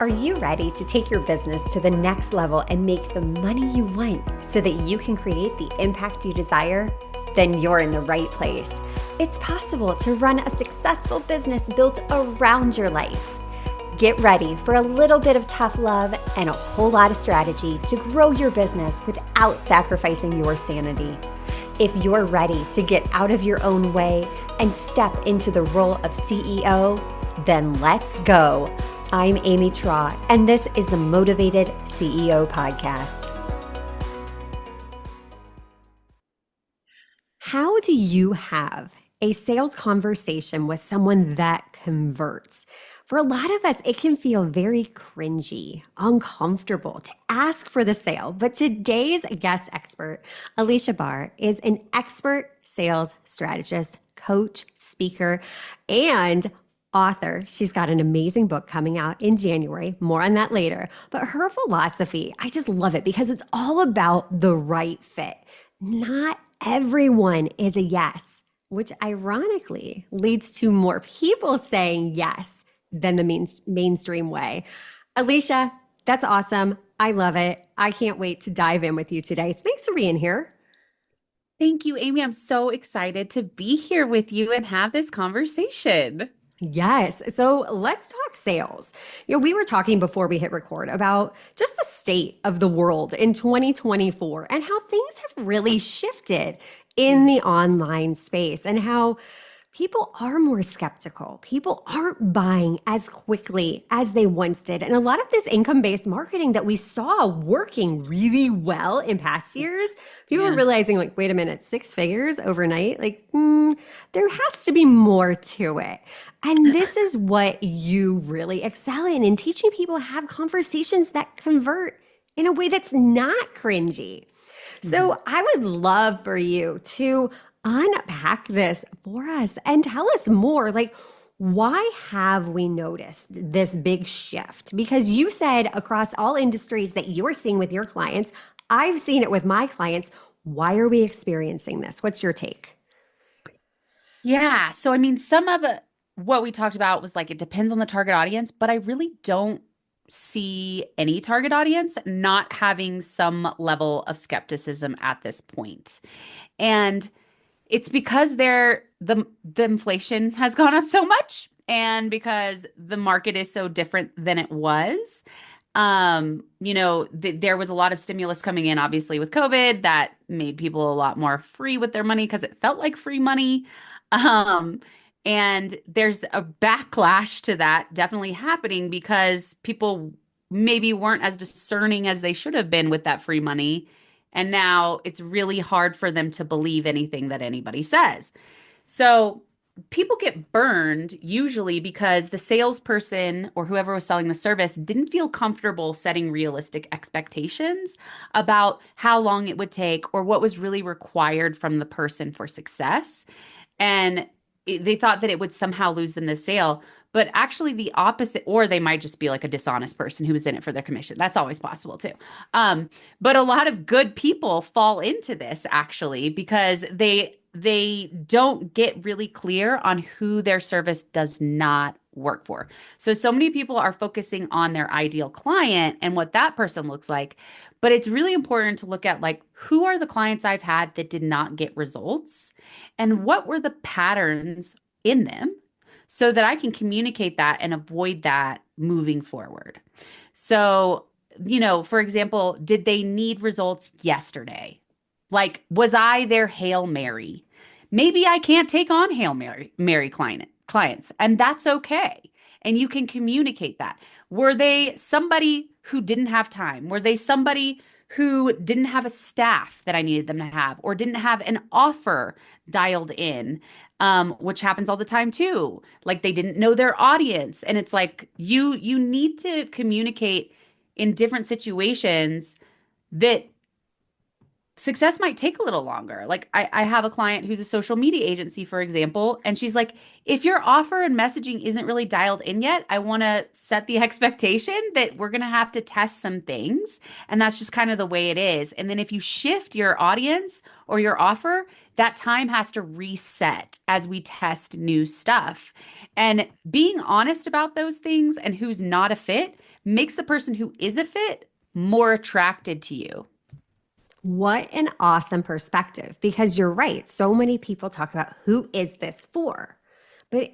Are you ready to take your business to the next level and make the money you want so that you can create the impact you desire? Then you're in the right place. It's possible to run a successful business built around your life. Get ready for a little bit of tough love and a whole lot of strategy to grow your business without sacrificing your sanity. If you're ready to get out of your own way and step into the role of CEO, then let's go. I'm Amy Traw, and this is the Motivated CEO Podcast. How do you have a sales conversation with someone that converts? For a lot of us, it can feel very cringy, uncomfortable to ask for the sale. But today's guest expert, Aleasha Bahr, is an expert sales strategist, coach, speaker, and author. She's got an amazing book coming out in January. More on that later. But her philosophy, I just love it because it's all about the right fit. Not everyone is a yes, which ironically leads to more people saying yes than the mainstream way. Aleasha, that's awesome. I love it. I can't wait to dive in with you today. Thanks for being here. Thank you, Amy. I'm so excited to be here with you and have this conversation. Yes. So let's talk sales. We were talking before we hit record about just the state of the world in 2024 and how things have really shifted in the online space and how people are more skeptical. People aren't buying as quickly as they once did. And a lot of this income-based marketing that we saw working really well in past years, people are realizing like, wait a minute, 6 figures overnight? There has to be more to it. And this is what you really excel in teaching people to have conversations that convert in a way that's not cringy. So I would love for you to unpack this for us and tell us more. Like, why have we noticed this big shift? Because you said across all industries that you're seeing with your clients, I've seen it with my clients. Why are we experiencing this? What's your take? Yeah. So, I mean, some of what we talked about was like, it depends on the target audience, but I really don't see any target audience not having some level of skepticism at this point. And it's because the inflation has gone up so much and because the market is so different than it was. There was a lot of stimulus coming in, obviously, with COVID that made people a lot more free with their money because it felt like free money. And there's a backlash to that definitely happening because people maybe weren't as discerning as they should have been with that free money. And now it's really hard for them to believe anything that anybody says. So people get burned usually because the salesperson or whoever was selling the service didn't feel comfortable setting realistic expectations about how long it would take or what was really required from the person for success. And they thought that it would somehow lose them the sale, but actually the opposite, or they might just be like a dishonest person who was in it for their commission. That's always possible too. But a lot of good people fall into this actually because they don't get really clear on who their service does not work for. So many people are focusing on their ideal client and what that person looks like. But it's really important to look at like, who are the clients I've had that did not get results and what were the patterns in them so that I can communicate that and avoid that moving forward. So, for example, did they need results yesterday? Like, was I their Hail Mary? Maybe I can't take on Hail Mary clients, and that's okay. And you can communicate that. Were they somebody who didn't have time? Were they somebody who didn't have a staff that I needed them to have or didn't have an offer dialed in, which happens all the time too. Like they didn't know their audience. And it's like you need to communicate in different situations that success might take a little longer. Like I have a client who's a social media agency, for example, and she's like, if your offer and messaging isn't really dialed in yet, I want to set the expectation that we're going to have to test some things. And that's just kind of the way it is. And then if you shift your audience or your offer, that time has to reset as we test new stuff. And being honest about those things and who's not a fit makes the person who is a fit more attracted to you. What an awesome perspective, because you're right. So many people talk about who is this for? But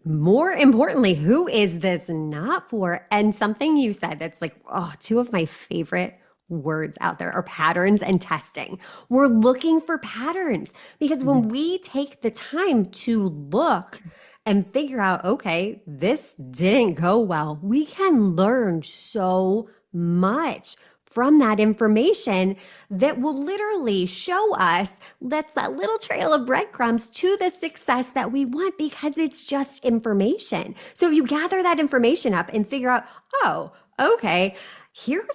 more importantly, who is this not for? And something you said that's like, oh, two of my favorite words out there are patterns and testing. We're looking for patterns because when we take the time to look and figure out, okay, this didn't go well, we can learn so much from that information that will literally show us that's that little trail of breadcrumbs to the success that we want, because it's just information. So you gather that information up and figure out, oh, okay, here's,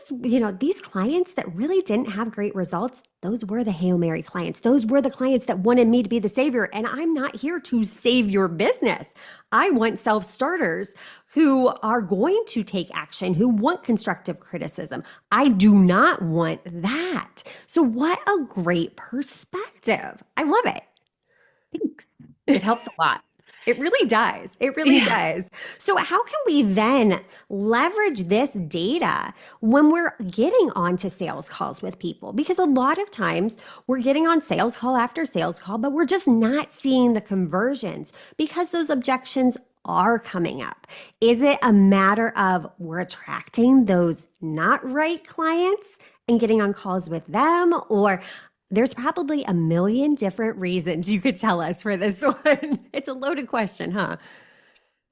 these clients that really didn't have great results. Those were the Hail Mary clients. Those were the clients that wanted me to be the savior. And I'm not here to save your business. I want self-starters who are going to take action, who want constructive criticism. I do not want that. So what a great perspective. I love it. Thanks. It helps a lot. It really does. It really does. So how can we then leverage this data when we're getting onto sales calls with people? Because a lot of times we're getting on sales call after sales call, but we're just not seeing the conversions because those objections are coming up. Is it a matter of we're attracting those not right clients and getting on calls with them? Or there's probably a million different reasons you could tell us for this one. It's a loaded question, huh?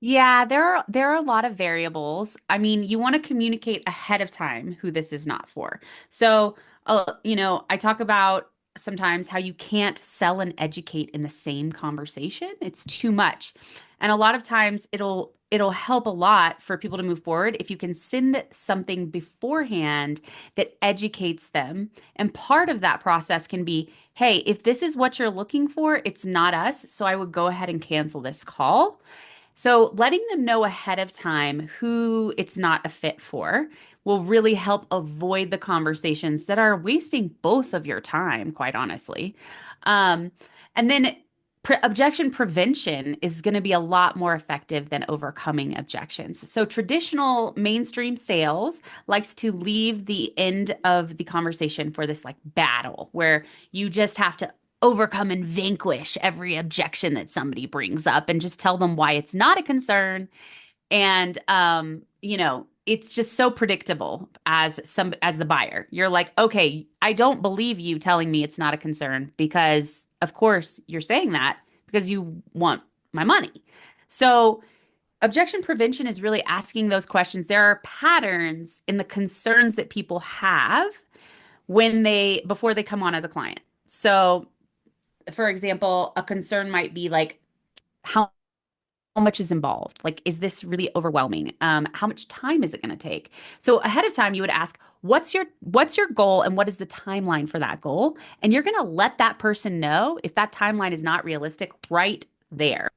Yeah, there are a lot of variables. I mean, you want to communicate ahead of time who this is not for. So, I talk about sometimes how you can't sell and educate in the same conversation. It's too much. And a lot of times it'll help a lot for people to move forward if you can send something beforehand that educates them. And part of that process can be, hey, if this is what you're looking for, it's not us. So I would go ahead and cancel this call. So letting them know ahead of time who it's not a fit for will really help avoid the conversations that are wasting both of your time, quite honestly. And then objection prevention is going to be a lot more effective than overcoming objections. So traditional mainstream sales likes to leave the end of the conversation for this like battle where you just have to overcome and vanquish every objection that somebody brings up and just tell them why it's not a concern. And it's just so predictable as the buyer. You're like, okay, I don't believe you telling me it's not a concern because of course you're saying that because you want my money. So objection prevention is really asking those questions. There are patterns in the concerns that people have before they come on as a client. So for example, a concern might be like, how much is involved? Like, is this really overwhelming? How much time is it going to take? So ahead of time, you would ask, what's your goal and what is the timeline for that goal? And you're going to let that person know if that timeline is not realistic right there,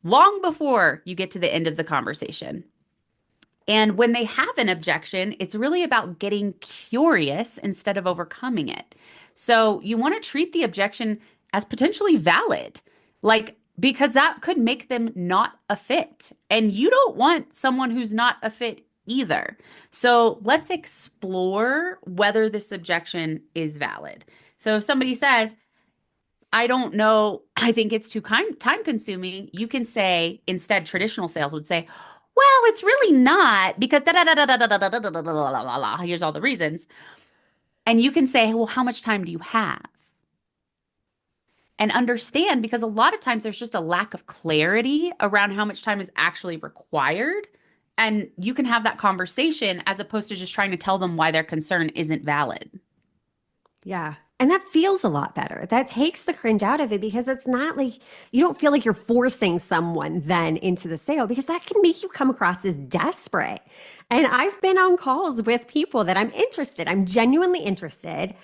long before you get to the end of the conversation. And when they have an objection, it's really about getting curious instead of overcoming it. So you want to treat the objection as potentially valid, because that could make them not a fit. And you don't want someone who's not a fit either. So let's explore whether this objection is valid. So if somebody says, I don't know, I think it's too time consuming, you can say, instead, traditional sales would say, well, it's really not because da da da da da da da da da da da da da. Here's all the reasons. And you can say, well, how much time do you have? And understand, because a lot of times there's just a lack of clarity around how much time is actually required. And you can have that conversation as opposed to just trying to tell them why their concern isn't valid. Yeah. And that feels a lot better. That takes the cringe out of it because it's not like you don't feel like you're forcing someone then into the sale, because that can make you come across as desperate. And I've been on calls with people that I'm genuinely interested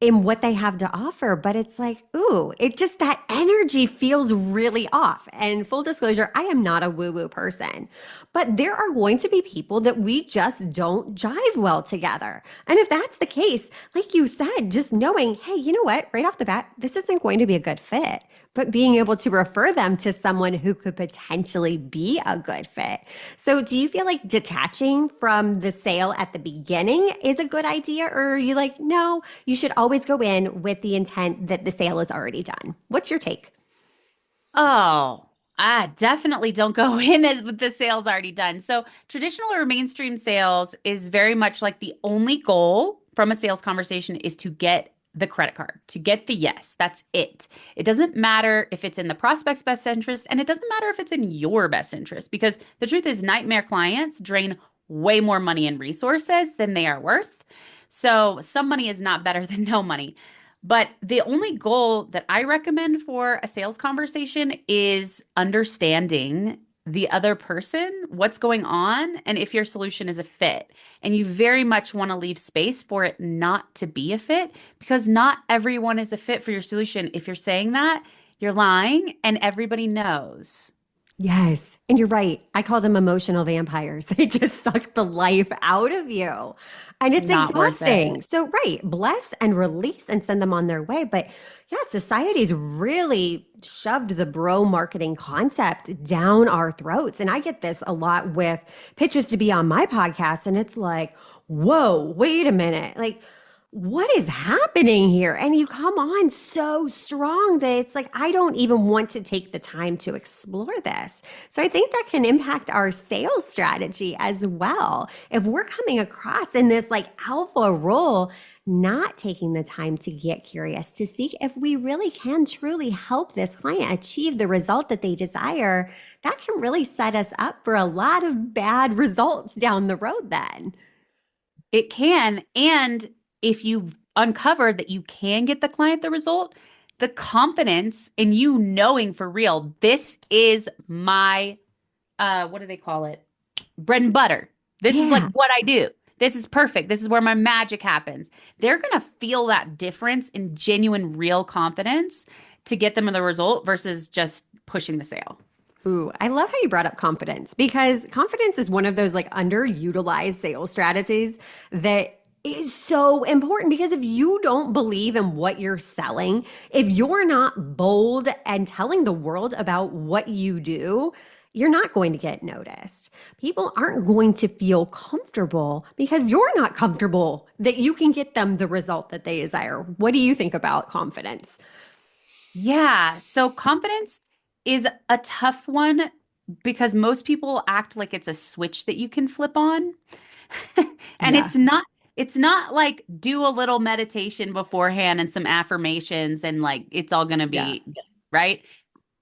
in what they have to offer, but it's like, ooh, it just that energy feels really off. And full disclosure, I am not a woo-woo person, but there are going to be people that we just don't jive well together. And if that's the case, like you said, just knowing, hey, you know what, right off the bat, this isn't going to be a good fit, but being able to refer them to someone who could potentially be a good fit. So, do you feel like detaching from the sale at the beginning is a good idea? Or are you like, no, you should always go in with the intent that the sale is already done? What's your take? Oh, I definitely don't go in as with the sales already done. So traditional or mainstream sales is very much like the only goal from a sales conversation is to get the credit card, to get the yes. That's it. It doesn't matter if it's in the prospect's best interest, and it doesn't matter if it's in your best interest, because the truth is nightmare clients drain way more money and resources than they are worth. So some money is not better than no money. But the only goal that I recommend for a sales conversation is understanding the other person, what's going on, and if your solution is a fit. And you very much want to leave space for it not to be a fit because not everyone is a fit for your solution. If you're saying that, you're lying and everybody knows. Yes. And you're right. I call them emotional vampires. They just suck the life out of you. And It's it's not worth it. exhausting. So, right, bless and release and send them on their way. But yeah, society's really shoved the bro marketing concept down our throats. And I get this a lot with pitches to be on my podcast. And it's like, whoa, wait a minute. Like, what is happening here? And you come on so strong that it's like, I don't even want to take the time to explore this. So I think that can impact our sales strategy as well. If we're coming across in this like alpha role, not taking the time to get curious, to see if we really can truly help this client achieve the result that they desire, that can really set us up for a lot of bad results down the road then. It can. And if you uncover that you can get the client the result, the confidence in you knowing for real, this is my, what do they call it? Bread and butter. This is like Yeah. what I do. This is perfect. This is where my magic happens. They're going to feel that difference in genuine, real confidence to get them the result versus just pushing the sale. Ooh, I love how you brought up confidence because confidence is one of those like underutilized sales strategies that is so important because if you don't believe in what you're selling, if you're not bold and telling the world about what you do, you're not going to get noticed. People aren't going to feel comfortable because you're not comfortable that you can get them the result that they desire. What do you think about confidence? Yeah. So confidence is a tough one because most people act like it's a switch that you can flip on. And Yeah. it's not like do a little meditation beforehand and some affirmations and like it's all going to Yeah. be good, right?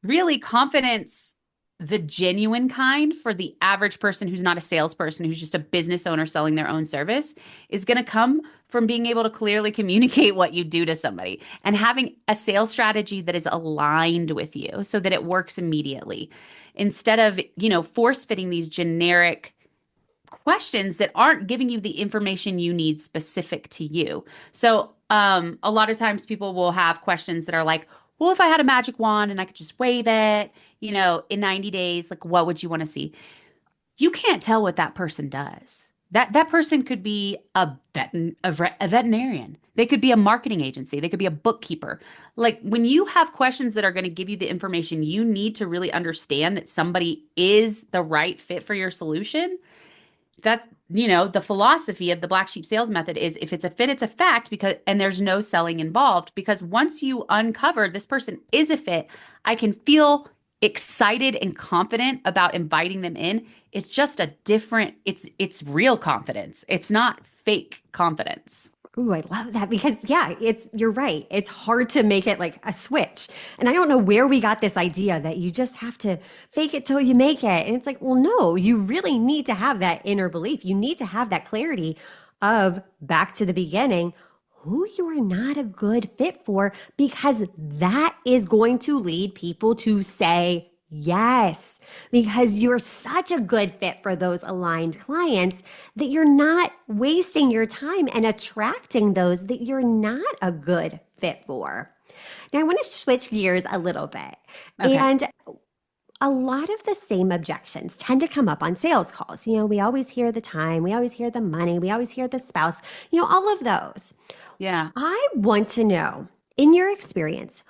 Really confidence, the genuine kind for the average person who's not a salesperson, who's just a business owner selling their own service, is going to come from being able to clearly communicate what you do to somebody and having a sales strategy that is aligned with you so that it works immediately instead of, force fitting these generic questions that aren't giving you the information you need specific to you. So, a lot of times people will have questions that are like, well, if I had a magic wand and I could just wave it, in 90 days, like what would you want to see? You can't tell what that person does. That person could be a veterinarian. They could be a marketing agency. They could be a bookkeeper. Like when you have questions that are going to give you the information you need to really understand that somebody is the right fit for your solution, that the philosophy of the black sheep sales method is if it's a fit it's a fact because and there's no selling involved because once you uncover this person is a fit, I can feel excited and confident about inviting them in. It's just a different, it's real confidence. It's not fake confidence. Ooh, I love that because yeah, you're right. It's hard to make it like a switch. And I don't know where we got this idea that you just have to fake it till you make it. And it's like, well, no, you really need to have that inner belief. You need to have that clarity of back to the beginning, who you are not a good fit for, because that is going to lead people to say yes. because you're such a good fit for those aligned clients that you're not wasting your time and attracting those that you're not a good fit for. Now, I want to switch gears a little bit. Okay. And a lot of the same objections tend to come up on sales calls. We always hear the time, we always hear the money, we always hear the spouse, all of those. Yeah. I want to know, in your experience,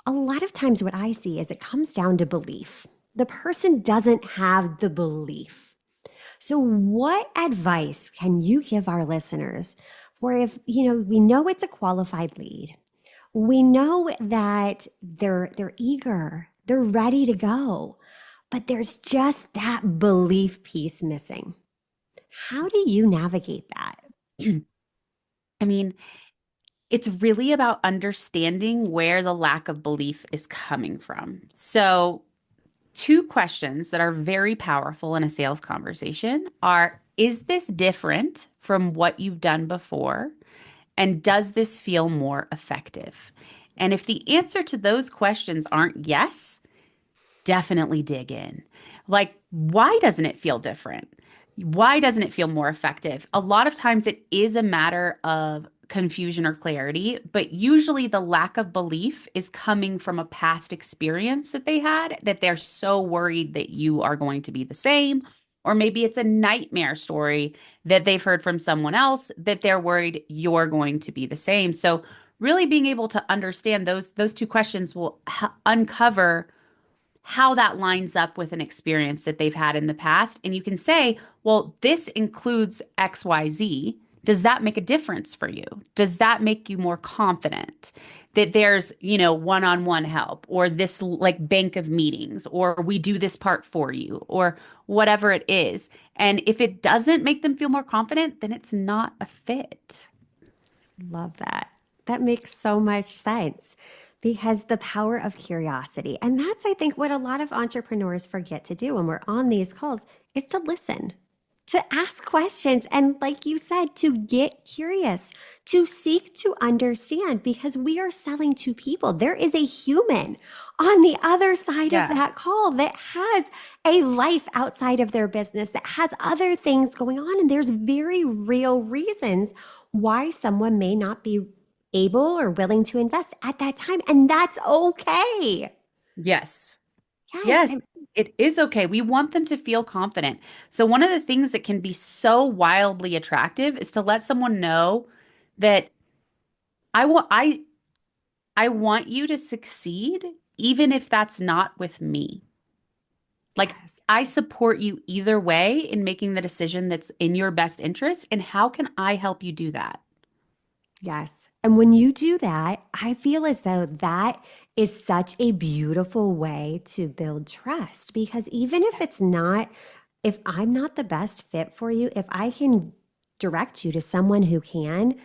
a lot of times what I see is it comes down to belief. The person doesn't have the belief. So, what advice can you give our listeners for if, we know it's a qualified lead? We know that they're eager, they're ready to go, but there's just that belief piece missing. How do you navigate that? I mean, it's really about understanding where the lack of belief is coming from. So, two questions that are very powerful in a sales conversation are: is this different from what you've done before? And does this feel more effective? And if the answer to those questions aren't yes, definitely dig in. Like, why doesn't it feel different? Why doesn't it feel more effective? A lot of times it is a matter of confusion or clarity, but usually the lack of belief is coming from a past experience that they had, that they're so worried that you are going to be the same. Or maybe it's a nightmare story that they've heard from someone else that they're worried you're going to be the same. So really being able to understand those two questions will uncover how that lines up with an experience that they've had in the past. And you can say, well, this includes XYZ. Does that make a difference for you? Does that make you more confident that there's, one-on-one help, or this like bank of meetings, or we do this part for you, or whatever it is? And if it doesn't make them feel more confident, then it's not a fit. Love that. That makes so much sense because the power of curiosity. And that's, I think, what a lot of entrepreneurs forget to do when we're on these calls is to listen, to ask questions. And like you said, to get curious, to seek to understand, because we are selling to people. There is a human on the other side of Yeah. that call that has a life outside of their business, that has other things going on. And there's very real reasons why someone may not be able or willing to invest at that time. And that's okay. Yes. Yes. Yes, it is okay. We want them to feel confident. So one of the things that can be so wildly attractive is to let someone know that I want you to succeed even if that's not with me. Like, Yes. I support you either way in making the decision that's in your best interest, and how can I help you do that? Yes. And when you do that, I feel as though that is such a beautiful way to build trust, because even if it's not, if I'm not the best fit for you, if I can direct you to someone who can,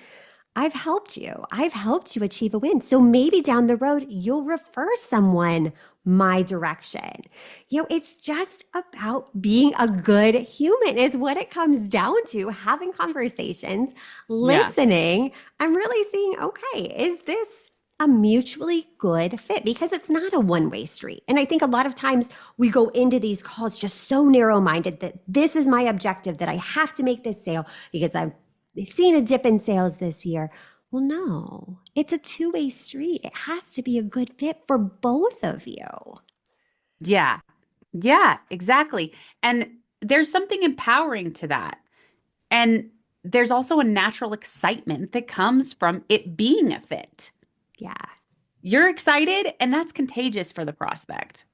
I've helped you. I've helped you achieve a win. So maybe down the road, you'll refer someone my direction. It's just about being a good human, is what it comes down to. Having conversations, Yeah. listening, and really seeing, okay, is this a mutually good fit? Because it's not a one-way street. And I think a lot of times we go into these calls just so narrow-minded that this is my objective, that I have to make this sale because I've seen a dip in sales this year. Well, no, it's a two-way street. It has to be a good fit for both of you. Yeah. Yeah, exactly. And there's something empowering to that. And there's also a natural excitement that comes from it being a fit. Yeah, You're excited, and that's contagious for the prospect.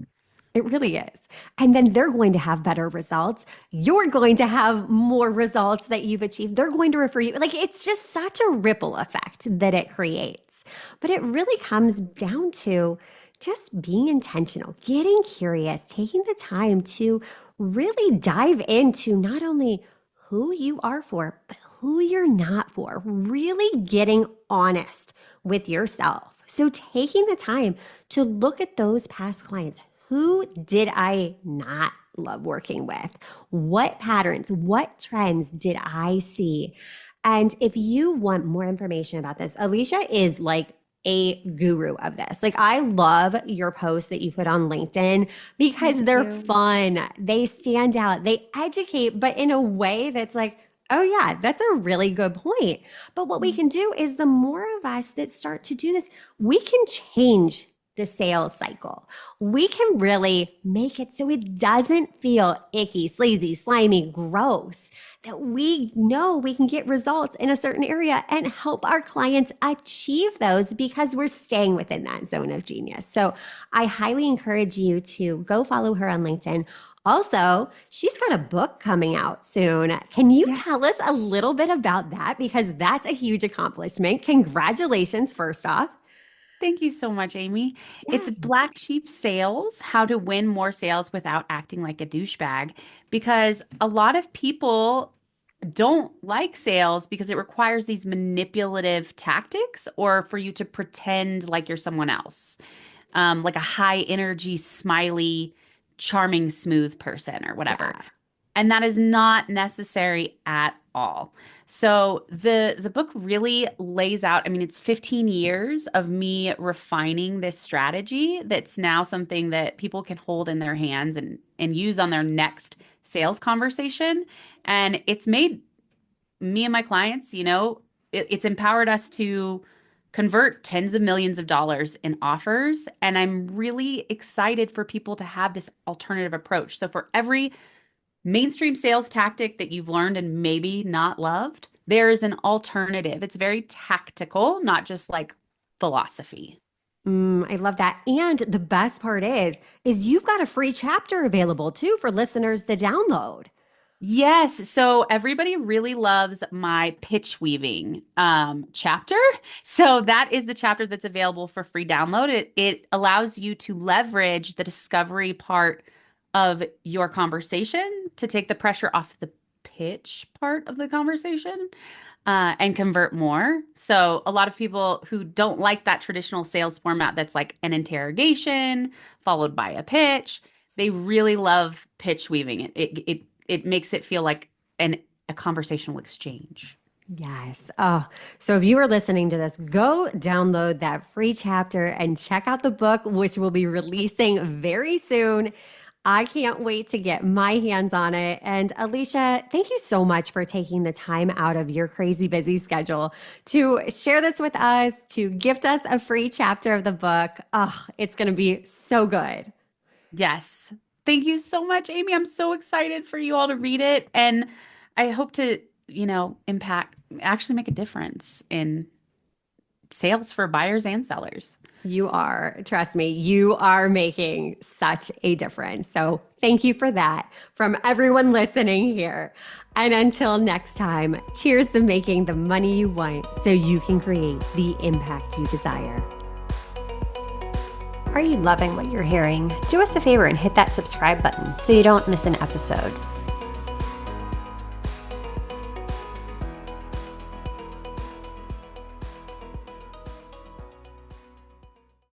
it really is. And then they're going to have better results. You're going to have more results that you've achieved. They're going to refer you. Like, it's just such a ripple effect that it creates. But it really comes down to just being intentional, getting curious, taking the time to really dive into not only who you are for, but who you're not for, really getting honest with yourself. So taking the time to look at those past clients. Who did I not love working with? What patterns, what trends did I see? And if you want more information about this, Aleasha is like a guru of this. Like, I love your posts that you put on LinkedIn because Thank they're you. fun. They stand out. They educate, but in a way that's like, oh, yeah, that's a really good point. But what we can do is the more of us that start to do this, we can change the sales cycle. We can really make it so it doesn't feel icky, sleazy, slimy, gross, that we know we can get results in a certain area and help our clients achieve those because we're staying within that zone of genius. So I highly encourage you to go follow her on LinkedIn. Also, she's got a book coming out soon. Can you Yes. tell us a little bit about that? Because that's a huge accomplishment. Congratulations, first off. Thank you so much, Amy. Yeah. It's Black Sheep Sales, How to Win More Sales Without Acting Like a Douchebag. Because a lot of people don't like sales because it requires these manipulative tactics or for you to pretend like you're someone else, like a high energy, smiley, charming, smooth person or whatever. Yeah. And that is not necessary at all. So the book really lays out, I mean, it's 15 years of me refining this strategy that's now something that people can hold in their hands and use on their next sales conversation. And it's made me and my clients, it's empowered us to convert tens of millions of dollars in offers. And I'm really excited for people to have this alternative approach. So for every mainstream sales tactic that you've learned and maybe not loved, there is an alternative. It's very tactical, not just like philosophy. I love that. And the best part is you've got a free chapter available too for listeners to download. Yes, so everybody really loves my pitch weaving chapter. So that is the chapter that's available for free download. It allows you to leverage the discovery part of your conversation to take the pressure off the pitch part of the conversation and convert more. So a lot of people who don't like that traditional sales format that's like an interrogation followed by a pitch, they really love pitch weaving. It makes it feel like a conversational exchange. Yes. Oh, so if you are listening to this, go download that free chapter and check out the book, which will be releasing very soon. I can't wait to get my hands on it. And Aleasha, thank you so much for taking the time out of your crazy busy schedule to share this with us, to gift us a free chapter of the book. Oh, it's going to be so good. Yes. Thank you so much, Amy. I'm so excited for you all to read it. And I hope to, actually make a difference in sales for buyers and sellers. You are, trust me, you are making such a difference. So thank you for that from everyone listening here. And until next time, cheers to making the money you want so you can create the impact you desire. Are you loving what you're hearing? Do us a favor and hit that subscribe button so you don't miss an episode.